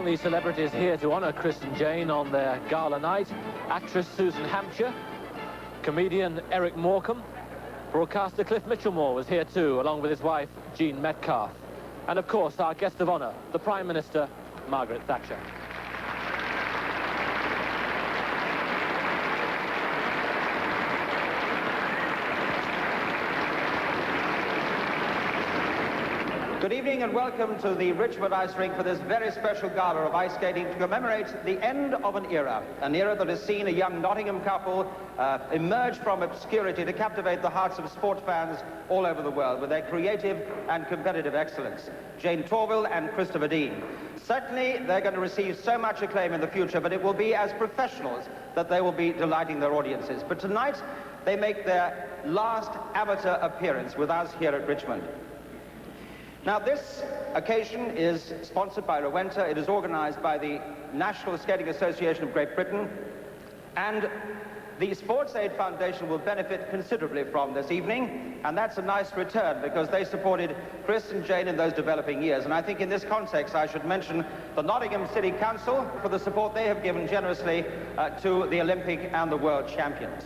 among the celebrities here to honour Chris and Jane on their gala night, actress Susan Hampshire, comedian Eric Morecambe, broadcaster Cliff Mitchellmore was here too, along with his wife Jean Metcalfe, and of course our guest of honour, the Prime Minister, Margaret Thatcher. Good evening and welcome to the Richmond ice rink for this very special gala of ice skating to commemorate the end of an era that has seen a young Nottingham couple emerge from obscurity to captivate the hearts of sport fans all over the world with their creative and competitive excellence. Jane Torvill and Christopher Dean. Certainly they're going to receive so much acclaim in the future, but it will be as professionals that they will be delighting their audiences. But tonight they make their last amateur appearance with us here at Richmond. Now, this occasion is sponsored by Rowenta. It is organised by the National Skating Association of Great Britain, and the Sports Aid Foundation will benefit considerably from this evening, and that's a nice return because they supported Chris and Jane in those developing years. And I think in this context I should mention the Nottingham City Council for the support they have given generously to the Olympic and the World Champions.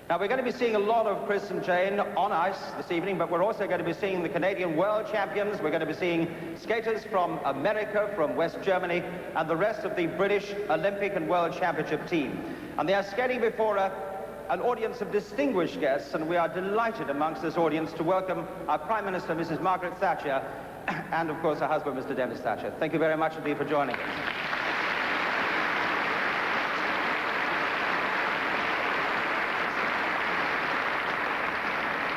Now, we're going to be seeing a lot of Chris and Jane on ice this evening, but we're also going to be seeing the Canadian World Champions. We're going to be seeing skaters from America, from West Germany, and the rest of the British Olympic and World Championship team. And they are skating before an audience of distinguished guests, and we are delighted amongst this audience to welcome our Prime Minister, Mrs. Margaret Thatcher, and of course her husband, Mr. Dennis Thatcher. Thank you very much indeed for joining us.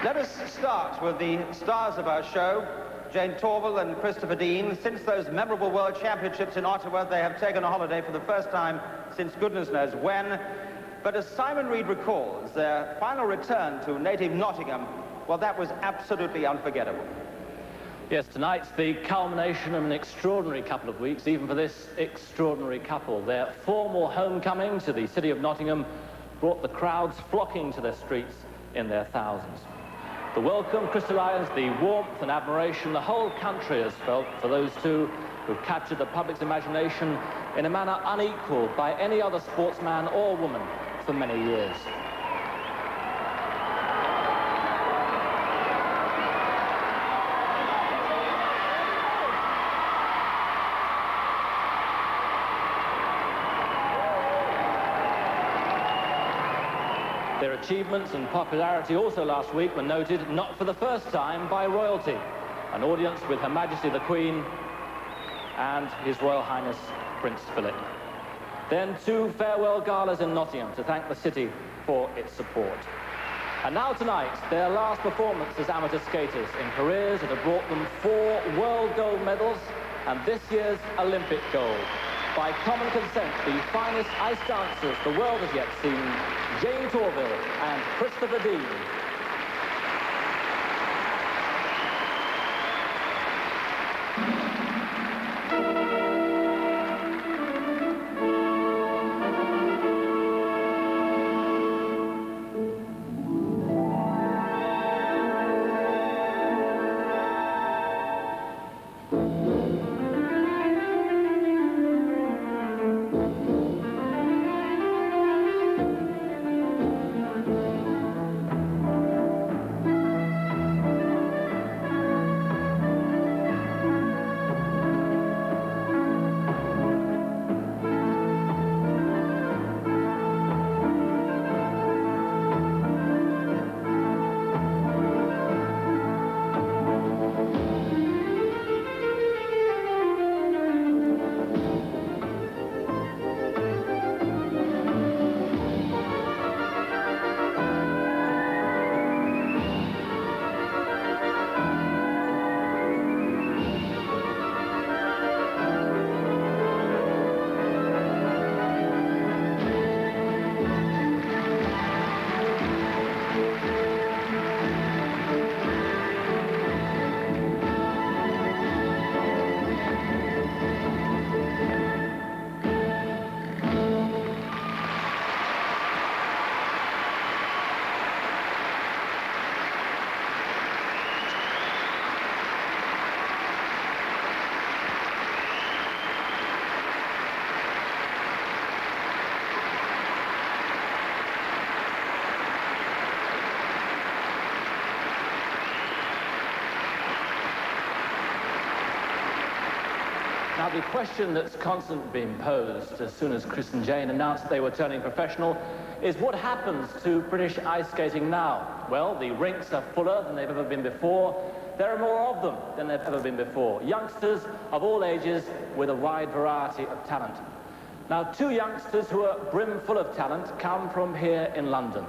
Let us start with the stars of our show, Jane Torvill and Christopher Dean. Since those memorable World Championships in Ottawa, they have taken a holiday for the first time since goodness knows when. But as Simon Reed recalls, their final return to native Nottingham, well, that was absolutely unforgettable. Yes, tonight's the culmination of an extraordinary couple of weeks, even for this extraordinary couple. Their formal homecoming to the city of Nottingham brought the crowds flocking to their streets in their thousands. The welcome crystallised the warmth and admiration the whole country has felt for those two who captured the public's imagination in a manner unequalled by any other sportsman or woman for many years. Their achievements and popularity also last week were noted, not for the first time, by royalty. An audience with Her Majesty the Queen and His Royal Highness Prince Philip. Then 2 farewell galas in Nottingham to thank the city for its support. And now tonight, their last performance as amateur skaters in careers that have brought them 4 world gold medals and this year's Olympic gold. By common consent, the finest ice dancers the world has yet seen, Jane Torvill and Christopher Dean. Now, the question that's constantly being posed as soon as Chris and Jane announced they were turning professional is what happens to British ice skating now? Well, the rinks are fuller than they've ever been before. There are more of them than there have ever been before. Youngsters of all ages with a wide variety of talent. Now, two youngsters who are brimful of talent come from here in London.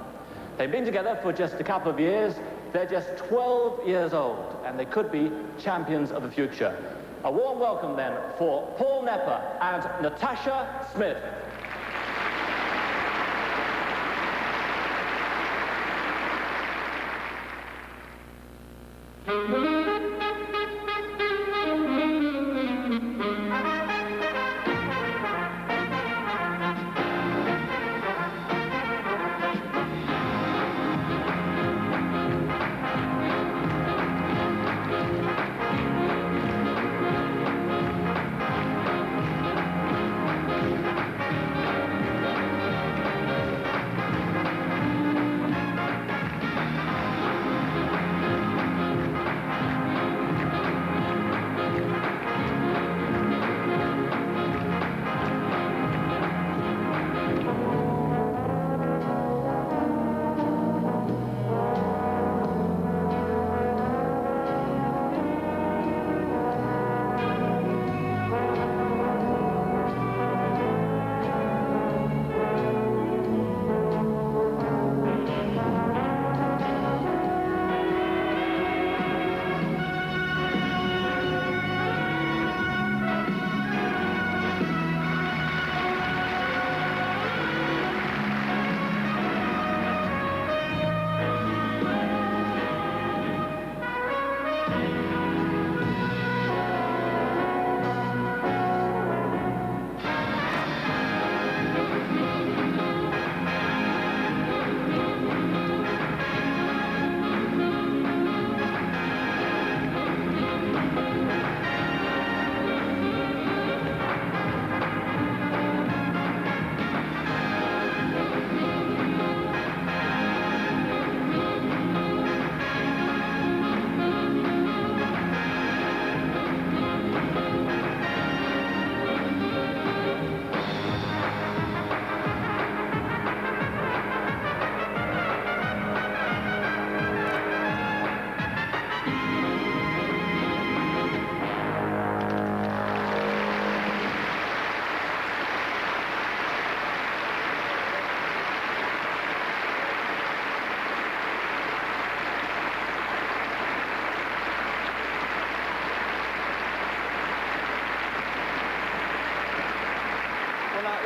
They've been together for just a couple of years. They're just 12 years old, and they could be champions of the future. A warm welcome, then, for Paul Nepper and Natasha Smith.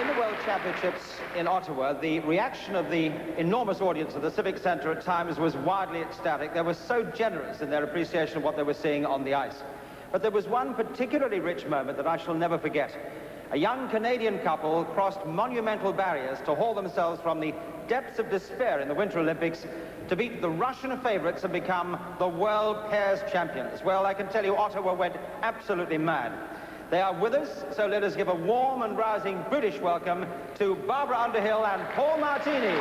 In the World Championships in Ottawa, the reaction of the enormous audience of the Civic Centre at times was wildly ecstatic. They were so generous in their appreciation of what they were seeing on the ice. But there was one particularly rich moment that I shall never forget. A young Canadian couple crossed monumental barriers to haul themselves from the depths of despair in the Winter Olympics to beat the Russian favourites and become the world pairs champions. Well, I can tell you Ottawa went absolutely mad. They are with us, so let us give a warm and rousing British welcome to Barbara Underhill and Paul Martini.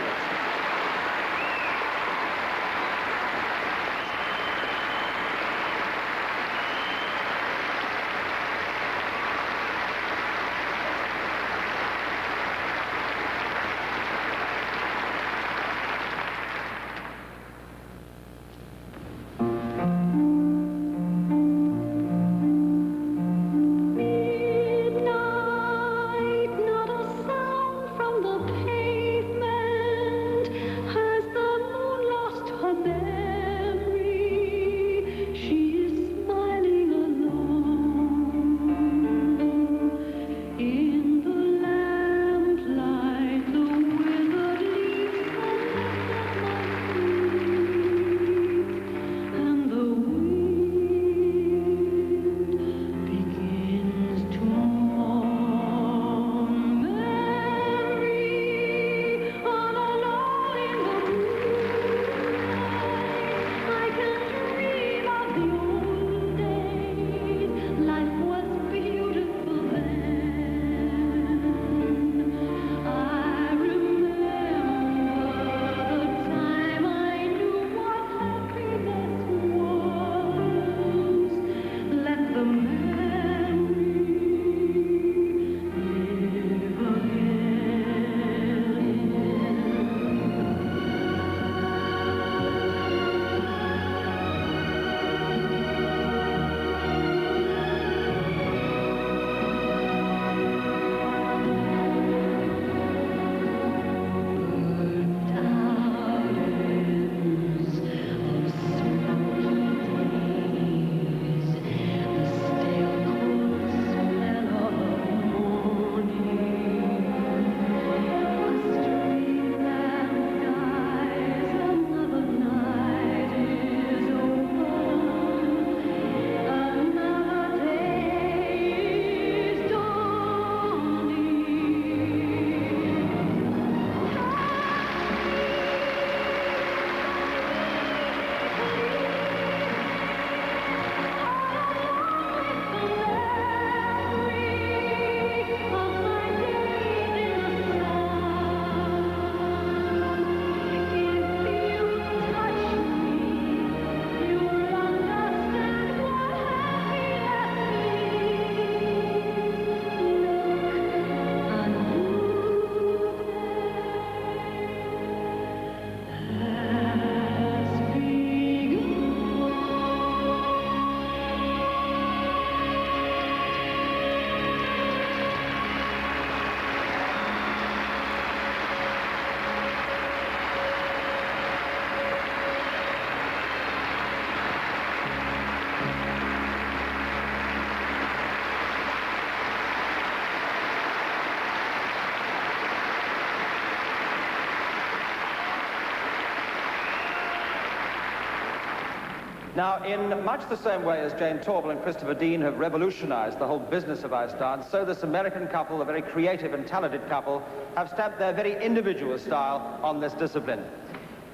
Now, in much the same way as Jane Torvill and Christopher Dean have revolutionized the whole business of ice dance, so this American couple, a very creative and talented couple, have stamped their very individual style on this discipline.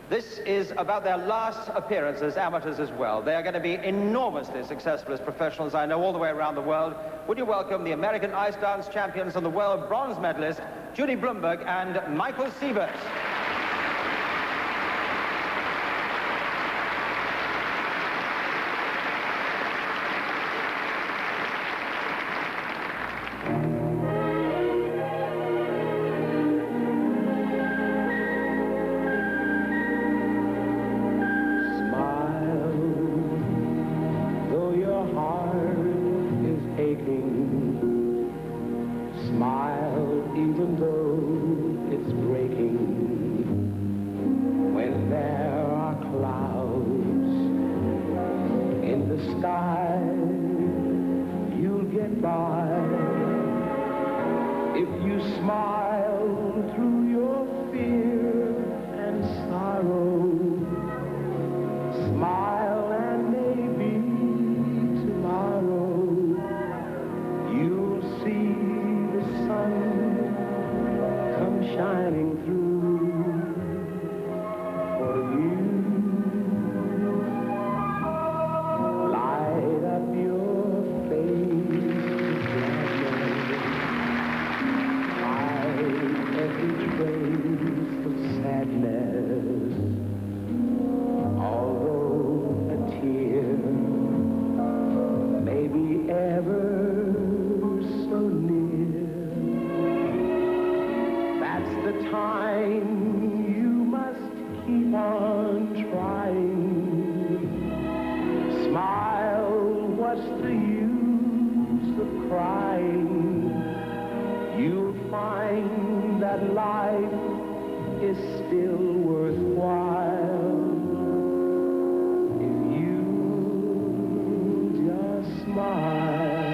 This is about their last appearance as amateurs as well. They are going to be enormously successful as professionals, I know, all the way around the world. Would you welcome the American ice dance champions and the world bronze medalist, Judy Blumberg and Michael Siebert. If you smile through your fear and sorrow, smile and maybe tomorrow you'll see the sun come shining through for you. Light up your face. Every trace of sadness, although a tear may be ever so near, that's the time you must keep on trying. Smile, what's the use of crying? You'll find that life is still worthwhile if you just smile.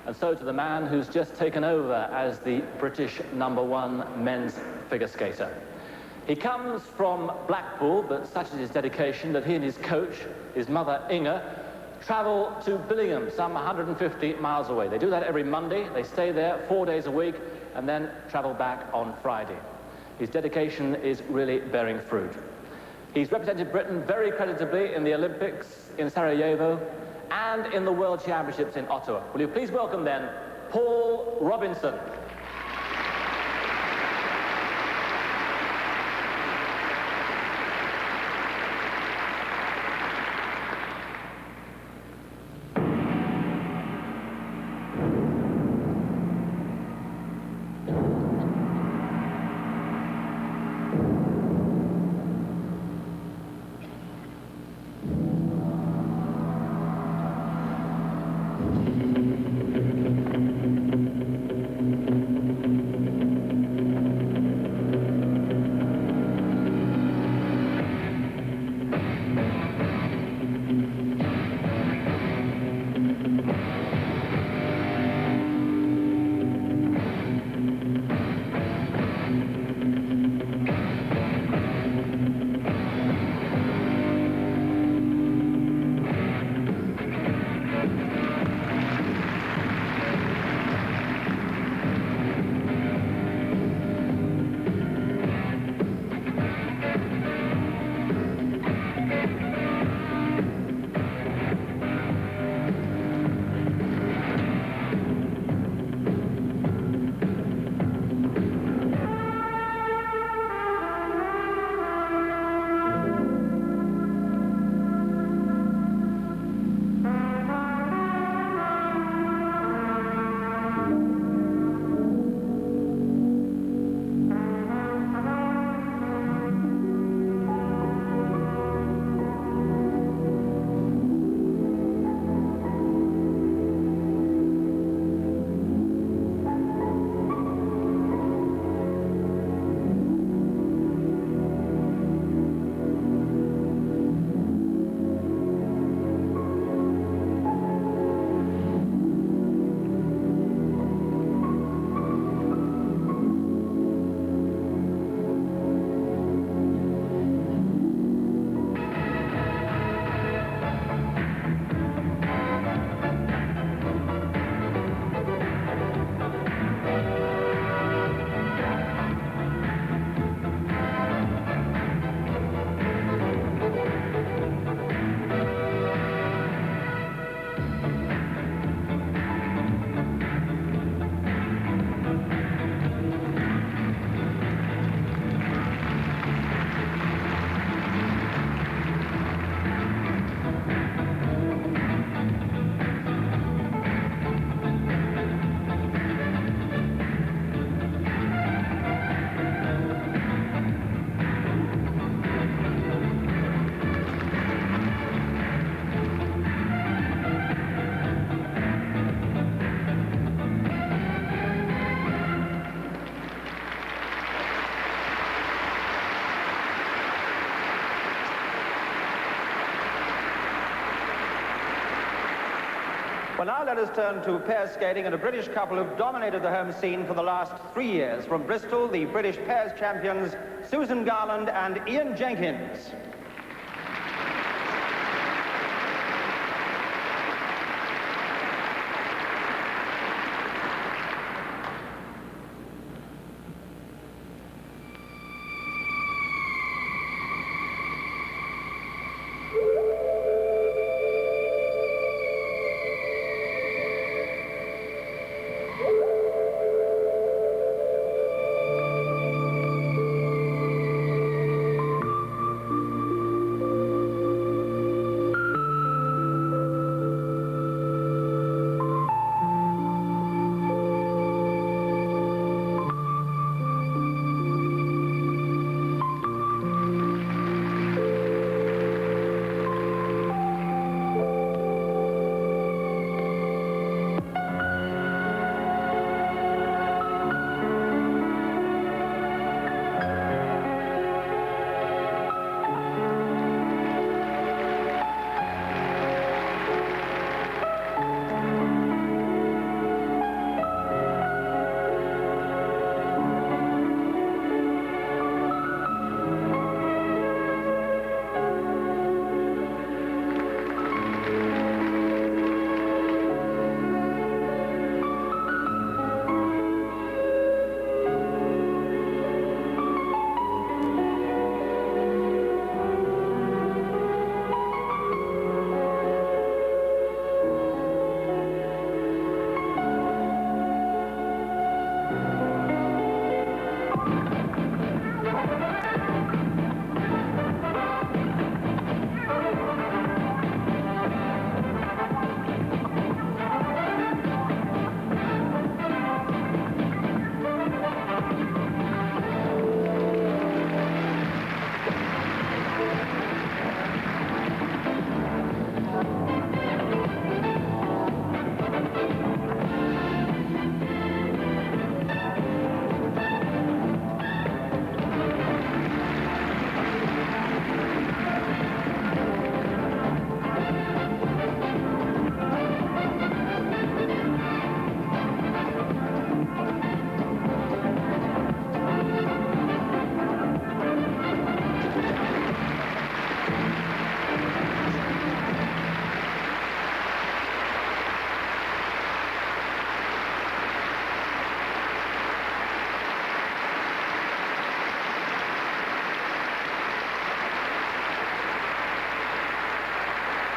And so to the man who's just taken over as the British #1 men's figure skater. He comes from Blackpool, but such is his dedication that he and his coach, his mother Inga, travel to Billingham, some 150 miles away. They do that every Monday. They stay there 4 days a week and then travel back on Friday. His dedication is really bearing fruit. He's represented Britain very creditably in the Olympics in Sarajevo and in the World Championships in Ottawa. Will you please welcome then Paul Robinson. Well, now let us turn to pair skating and a British couple who've dominated the home scene for the last 3 years. From Bristol, the British pairs champions, Susan Garland and Ian Jenkins.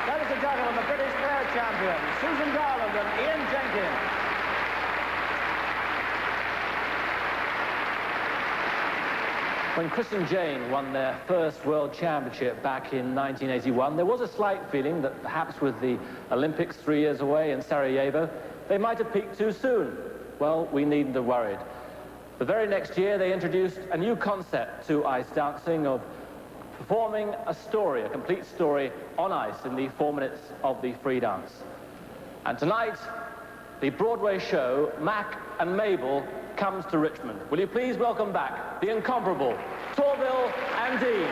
Ladies and gentlemen, the British pair champions, Susan Garland and Ian Jenkins. When Chris and Jane won their first World Championship back in 1981, there was a slight feeling that perhaps with the Olympics 3 years away in Sarajevo, they might have peaked too soon. Well, we needn't have worried. The very next year, they introduced a new concept to ice dancing of performing a story, a complete story, on ice in the 4 minutes of the free dance. And tonight, the Broadway show, Mac and Mabel, comes to Richmond. Will you please welcome back the incomparable Torvill and Dean.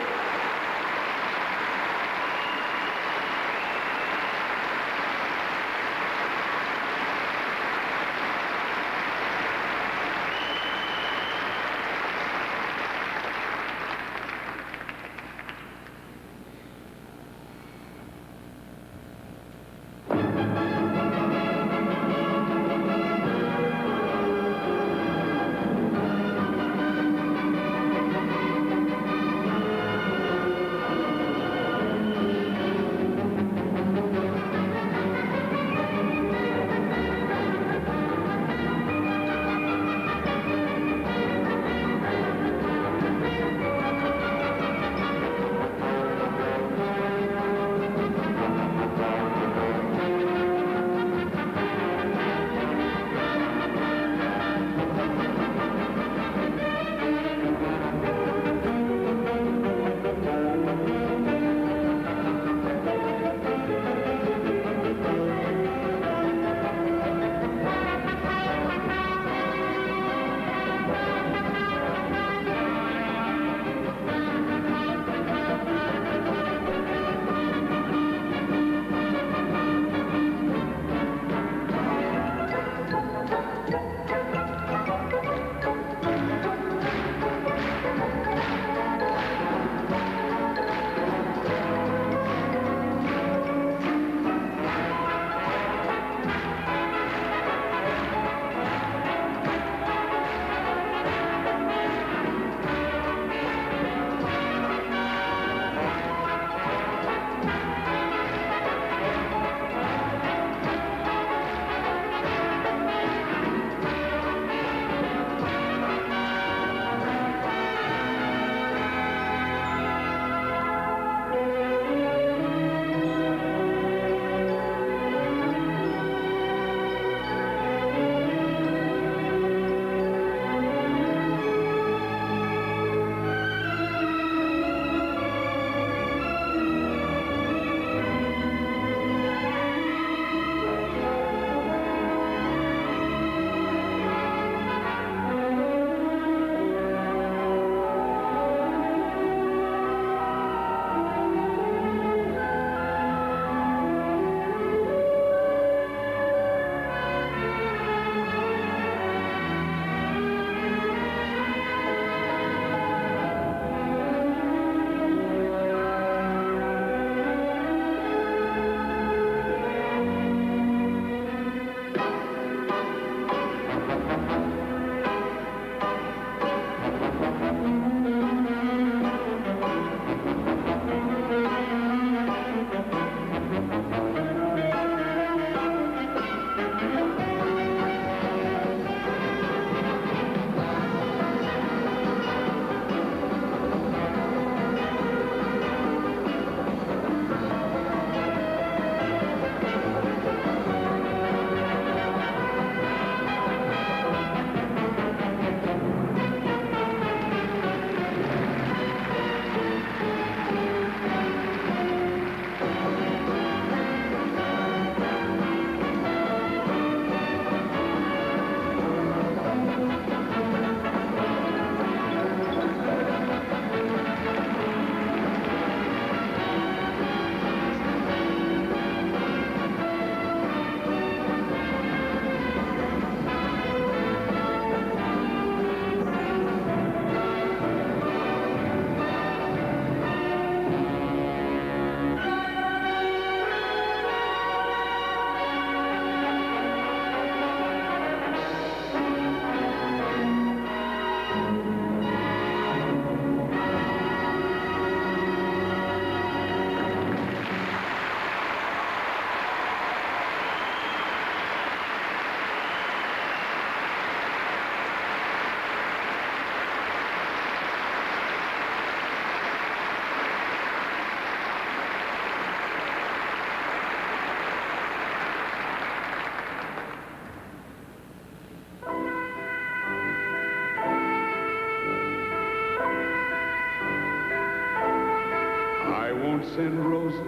send roses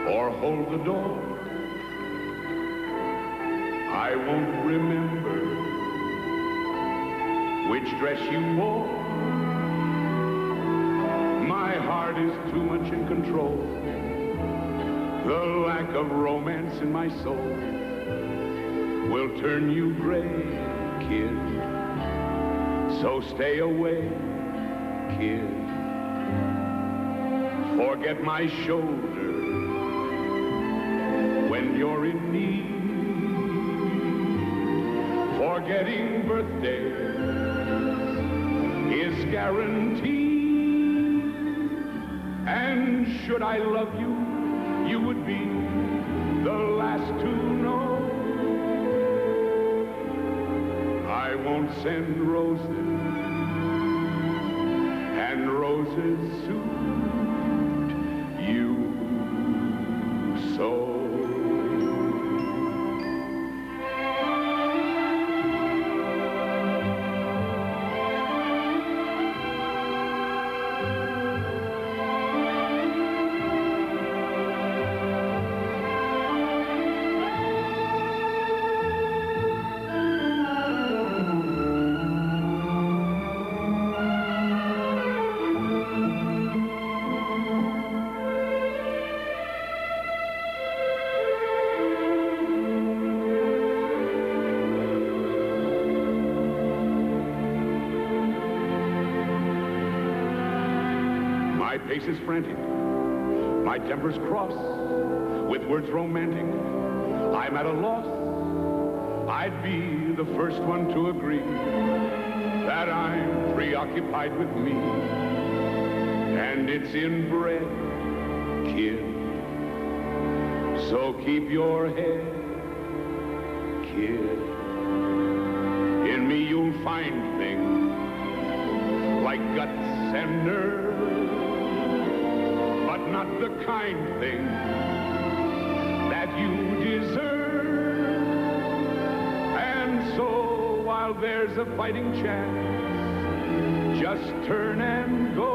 or hold the door. I won't remember which dress you wore. My heart is too much in control. The lack of romance in my soul will turn you gray, kid. So stay away, kid. Forget my shoulder when you're in need. Forgetting birthdays is guaranteed. And should I love you, you would be the last to know. I won't send roses, and roses suit you so. My pace is frantic, my temper's cross, with words romantic, I'm at a loss. I'd be the first one to agree that I'm preoccupied with me, and it's inbred, kid. So keep your head, kid. In me you'll find things like guts and nerve, but not the kind thing that you deserve. And so while there's a fighting chance, just turn and go.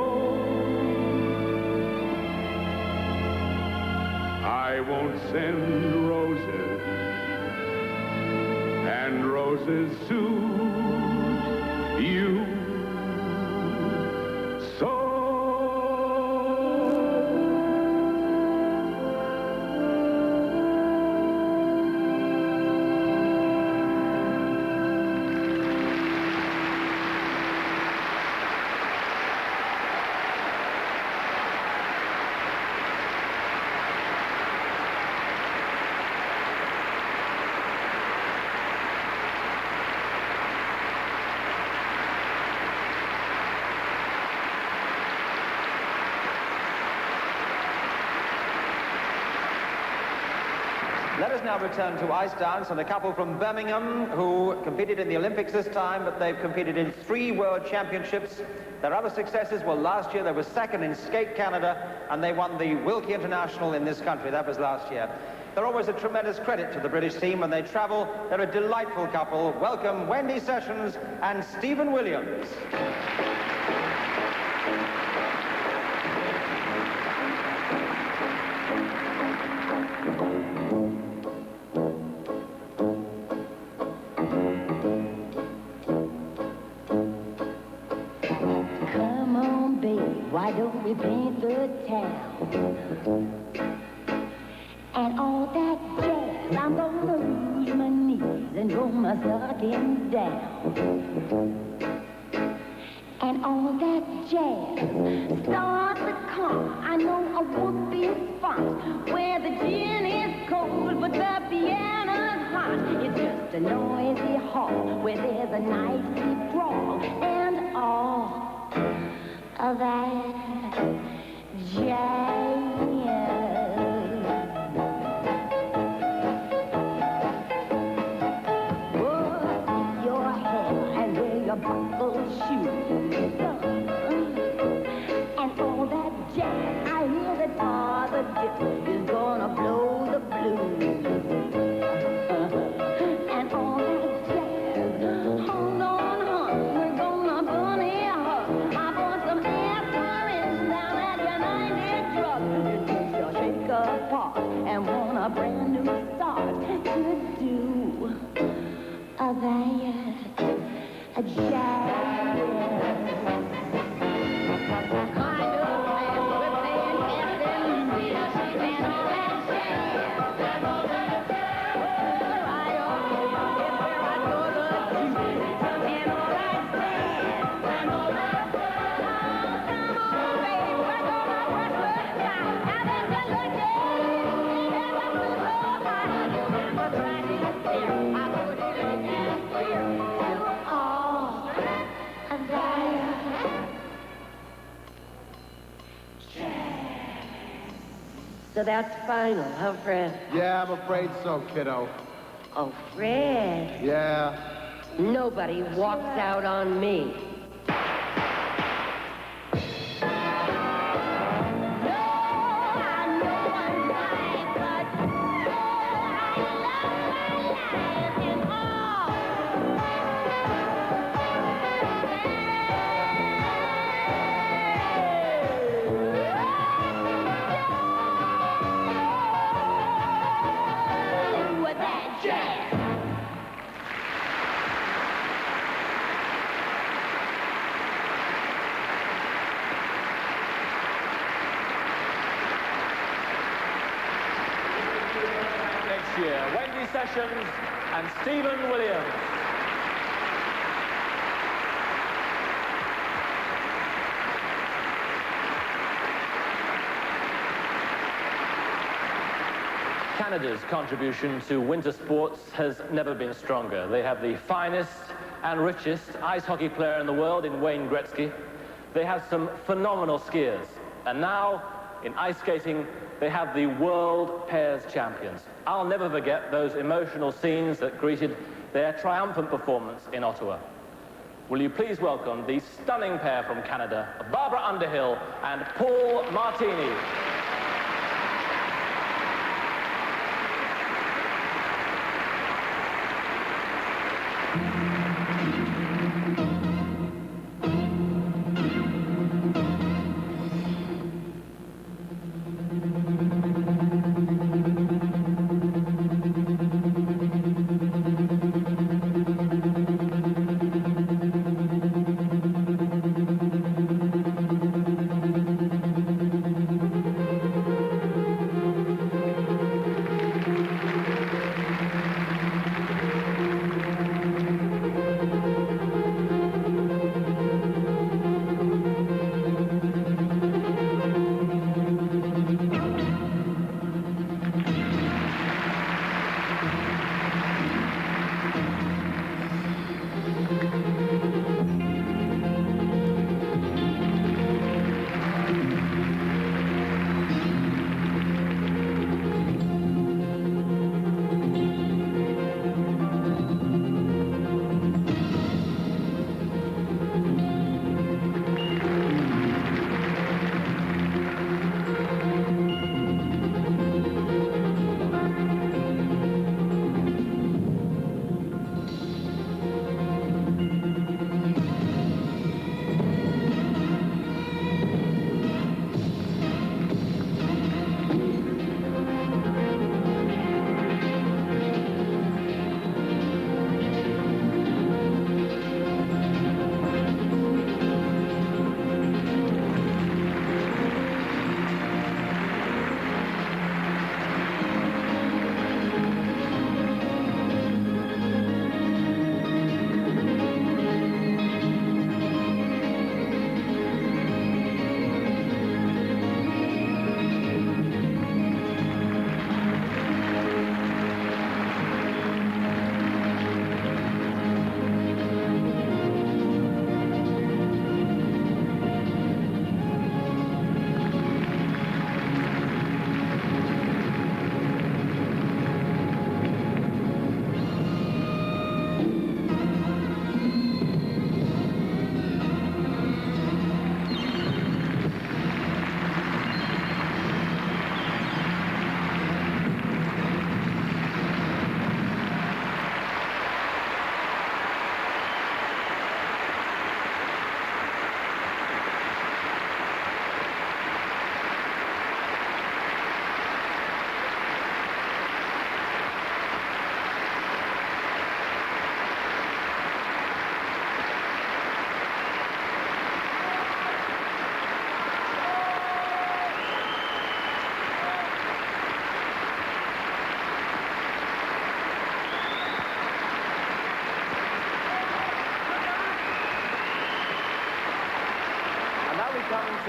I won't send roses, and roses suit you so. Let us now return to ice dance and a couple from Birmingham who competed in the Olympics this time, but they've competed in 3 World Championships. Their other successes were last year. They were second in Skate Canada, and they won the Wilkie International in this country. That was last year. They're always a tremendous credit to the British team when they travel. They're a delightful couple. Welcome Wendy Sessions and Stephen Williams. Why don't we paint the town? And all that jazz, I'm gonna lose my knees and roll my stockings down. And all that jazz, start the car. I know a whoopee font where the gin is cold but the piano's hot. It's just a noisy hall where there's a nice deep drawl and all of that jazz. Put your hair and wear your buckle shoes, and all that jazz. I hear that Father Dip is gonna blow the blues, and all that jazz. Hold on, hon, we're gonna bunny hug. I bought some aspirin down at your a brand new start to do that So that's final, huh, Fred? Yeah, I'm afraid so, kiddo. Oh, Fred. Yeah. Nobody walks out on me. Year, Wendy Sessions and Stephen Williams. Canada's contribution to winter sports has never been stronger. They have the finest and richest ice hockey player in the world in Wayne Gretzky. They have some phenomenal skiers. And now, in ice skating, they have the world pairs champions. I'll never forget those emotional scenes that greeted their triumphant performance in Ottawa. Will you please welcome the stunning pair from Canada, Barbara Underhill and Paul Martini.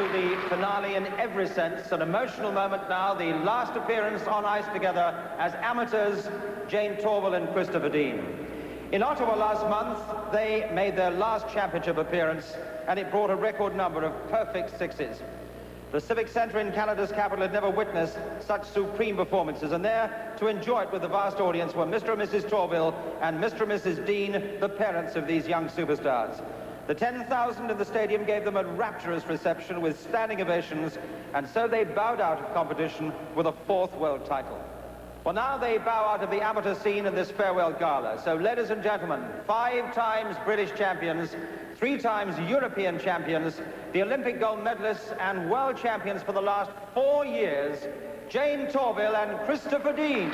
to the finale in every sense. An emotional moment now, the last appearance on ice together as amateurs, Jane Torvill and Christopher Dean. In Ottawa last month, they made their last championship appearance, and it brought a record number of perfect sixes. The Civic Centre in Canada's capital had never witnessed such supreme performances, and there to enjoy it with the vast audience were Mr. and Mrs. Torvill and Mr. and Mrs. Dean, the parents of these young superstars. The 10,000 in the stadium gave them a rapturous reception with standing ovations, and so they bowed out of competition with a fourth world title. Well, now they bow out of the amateur scene in this farewell gala. So, ladies and gentlemen, 5 times British champions, 3 times European champions, the Olympic gold medalists and world champions for the last 4 years, Jane Torvill and Christopher Dean.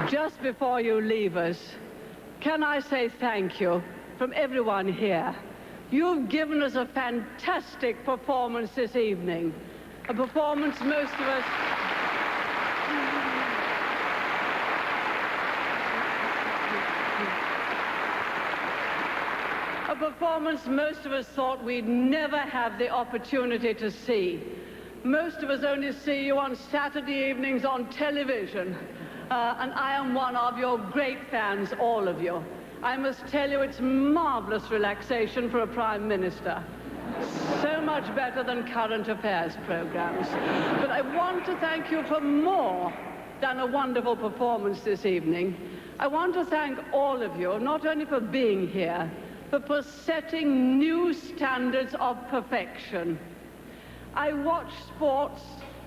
Just before you leave us, can I say thank you from everyone here? You've given us a fantastic performance this evening, a performance most of us... A performance most of us thought we'd never have the opportunity to see. Most of us only see you on Saturday evenings on television, and I am one of your great fans, all of you. I must tell you, it's marvelous relaxation for a Prime Minister. So much better than current affairs programs. But I want to thank you for more than a wonderful performance this evening. I want to thank all of you, not only for being here, but for setting new standards of perfection. I watch sports,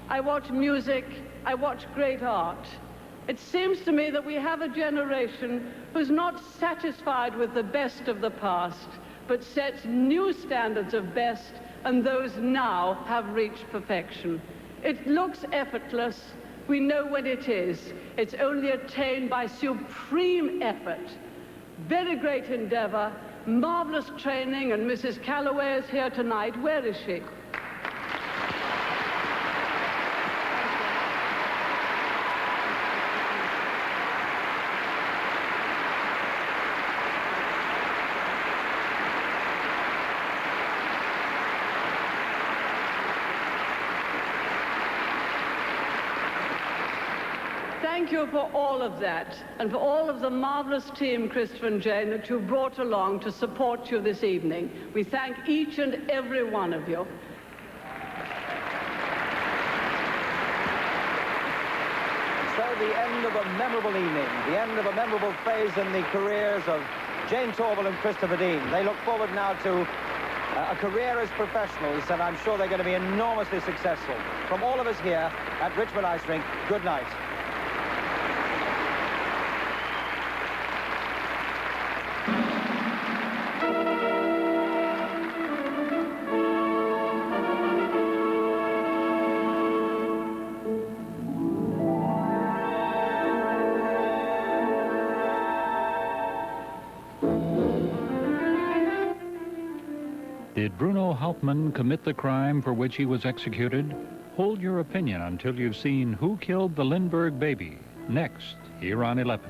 I watch music, I watch great art. It seems to me that we have a generation who's not satisfied with the best of the past, but sets new standards of best, and those now have reached perfection. It looks effortless. We know when it is. It's only attained by supreme effort. Very great endeavor, marvelous training, and Mrs. Calloway is here tonight. Where is she? Thank you for all of that, and for all of the marvelous team, Christopher and Jane, that you brought along to support you this evening. We thank each and every one of you. So the end of a memorable evening, the end of a memorable phase in the careers of Jane Torvill and Christopher Dean. They look forward now to a career as professionals, and I'm sure they're going to be enormously successful. From all of us here at Richmond Ice Rink, good night. Did Bruno Hauptmann commit the crime for which he was executed? Hold your opinion until you've seen Who Killed the Lindbergh Baby, next, here on 11.